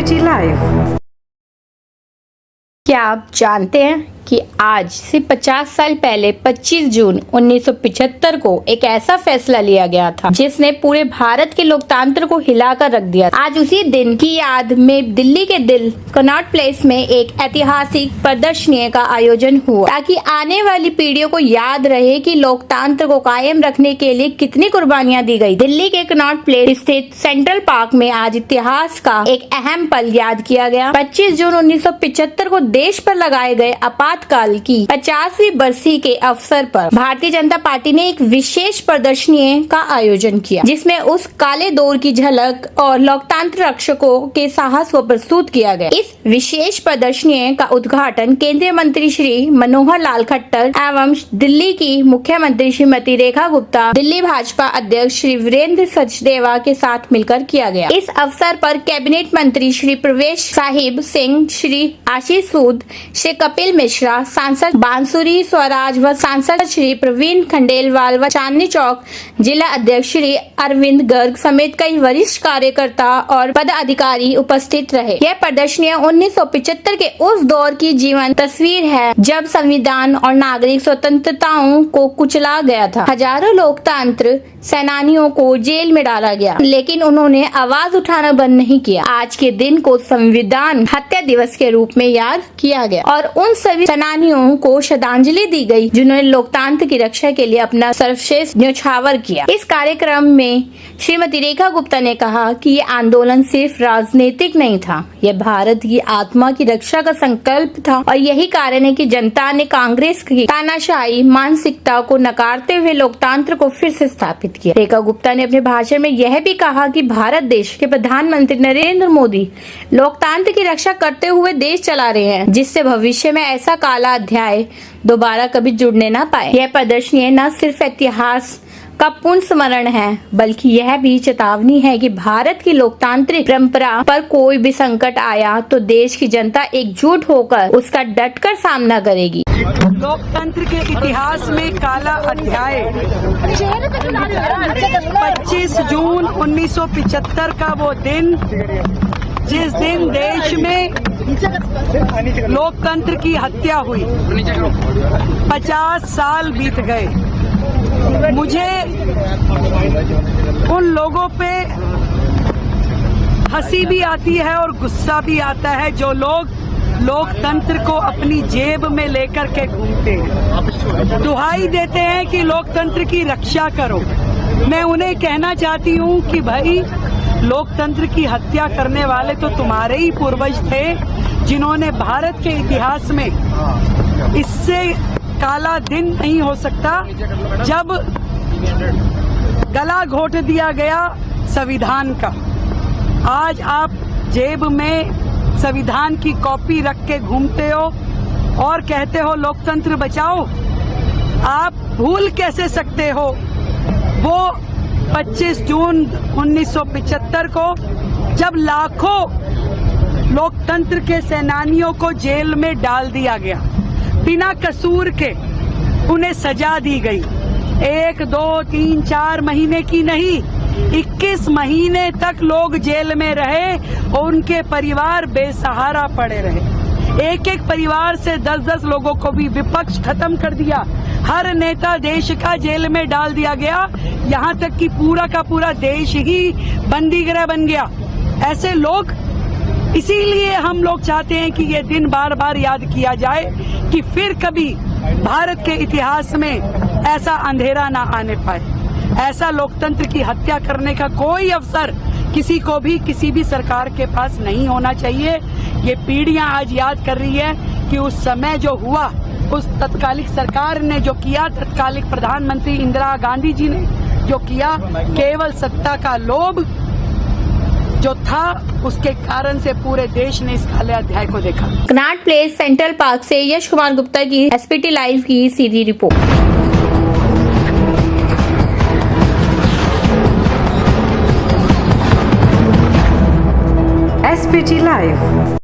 SPT Live। क्या आप जानते हैं कि आज से 50 साल पहले 25 जून 1975 को एक ऐसा फैसला लिया गया था जिसने पूरे भारत के लोकतंत्र को हिलाकर रख दिया। आज उसी दिन की याद में दिल्ली के दिल कनॉट प्लेस में एक ऐतिहासिक प्रदर्शनी का आयोजन हुआ ताकि आने वाली पीढ़ियों को याद रहे कि लोकतंत्र को कायम रखने के लिए कितनी कुर्बानियां दी गई। दिल्ली के कनॉट प्लेस स्थित सेंट्रल पार्क में आज इतिहास का एक अहम पल याद किया गया। 25 जून 1975 को देश पर लगाए गए आपातकाल की 50वीं बरसी के अवसर पर भारतीय जनता पार्टी ने एक विशेष प्रदर्शनी का आयोजन किया जिसमें उस काले दौर की झलक और लोकतंत्र रक्षकों के साहस को प्रस्तुत किया गया। इस विशेष प्रदर्शनी का उद्घाटन केंद्रीय मंत्री श्री मनोहर लाल खट्टर एवं दिल्ली की मुख्यमंत्री श्रीमती रेखा गुप्ता, दिल्ली भाजपा अध्यक्ष श्री वीरेंद्र सचदेवा के साथ मिलकर किया गया। इस अवसर पर कैबिनेट मंत्री श्री प्रवेश साहिब सिंह, श्री आशीष सूद, श्री कपिल मिश्रा, सांसद बांसुरी स्वराज व सांसद श्री प्रवीण खंडेलवाल व चांदनी चौक जिला अध्यक्ष श्री अरविंद गर्ग समेत कई वरिष्ठ कार्यकर्ता और पदाधिकारी उपस्थित रहे। यह प्रदर्शनी 1975 के उस दौर की जीवन तस्वीर है जब संविधान और नागरिक स्वतंत्रताओं को कुचला गया था। हजारों लोकतंत्र सेनानियों को जेल में डाला गया, लेकिन उन्होंने आवाज उठाना बंद नहीं किया। आज के दिन को संविधान हत्या दिवस के रूप में याद किया गया और उन सभी सेनानियों को श्रद्धांजलि दी गई जिन्होंने लोकतंत्र की रक्षा के लिए अपना सर्वश्रेष्ठ न्यौछावर किया। इस कार्यक्रम में श्रीमती रेखा गुप्ता ने कहा कि ये आंदोलन सिर्फ राजनीतिक नहीं था, यह भारत की आत्मा की रक्षा का संकल्प था और यही कारण है कि जनता ने कांग्रेस की तानाशाही मानसिकता को नकारते हुए लोकतंत्र को फिर से स्थापित किया। रेखा गुप्ता ने अपने भाषण में यह भी कहा कि भारत देश के प्रधानमंत्री नरेंद्र मोदी लोकतंत्र की रक्षा करते हुए देश चला रहे हैं, जिससे भविष्य में ऐसा काला अध्याय दोबारा कभी जुड़ने ना पाए। यह प्रदर्शनी न सिर्फ इतिहास का पुनः स्मरण है, बल्कि यह भी चेतावनी है कि भारत की लोकतांत्रिक परंपरा पर कोई भी संकट आया तो देश की जनता एकजुट होकर उसका डटकर सामना करेगी। लोकतंत्र के इतिहास में काला अध्याय 25 जून 1975 का वो दिन जिस दिन देश में लोकतंत्र की हत्या हुई। 50 साल बीत गए। मुझे उन लोगों पे हंसी भी आती है और गुस्सा भी आता है जो लोग लोकतंत्र को अपनी जेब में लेकर के घूमते हैं, दुहाई देते हैं कि लोकतंत्र की रक्षा करो। मैं उन्हें कहना चाहती हूं कि भाई, लोकतंत्र की हत्या करने वाले तो तुम्हारे ही पूर्वज थे जिन्होंने भारत के इतिहास में इससे काला दिन नहीं हो सकता जब गला घोट दिया गया संविधान का। आज आप जेब में संविधान की कॉपी रख के घूमते हो और कहते हो लोकतंत्र बचाओ। आप भूल कैसे सकते हो वो 25 जून 1975 को जब लाखों लोकतंत्र के सेनानियों को जेल में डाल दिया गया, बिना कसूर के उन्हें सजा दी गई। 1, 2, 3, 4 महीने की नहीं, 21 महीने तक लोग जेल में रहे और उनके परिवार बेसहारा पड़े रहे। एक एक परिवार से 10-10 लोगों को भी विपक्ष खत्म कर दिया। हर नेता देश का जेल में डाल दिया गया, यहाँ तक कि पूरा का पूरा देश ही बंदीगृह बन गया। ऐसे लोग, इसीलिए हम लोग चाहते हैं कि ये दिन बार बार याद किया जाए कि फिर कभी भारत के इतिहास में ऐसा अंधेरा ना आने पाए। ऐसा लोकतंत्र की हत्या करने का कोई अवसर किसी को भी, किसी भी सरकार के पास नहीं होना चाहिए। ये पीढ़ियां आज याद कर रही है कि उस समय जो हुआ, उस तत्कालिक सरकार ने जो किया, तत्कालिक प्रधानमंत्री इंदिरा गांधी जी ने जो किया, केवल सत्ता का लोभ जो था, उसके कारण से पूरे देश ने इस काले अध्याय को देखा। कनॉट प्लेस सेंट्रल पार्क से यश कुमार गुप्ता की SPT लाइव की सीधी रिपोर्ट। SPT Live।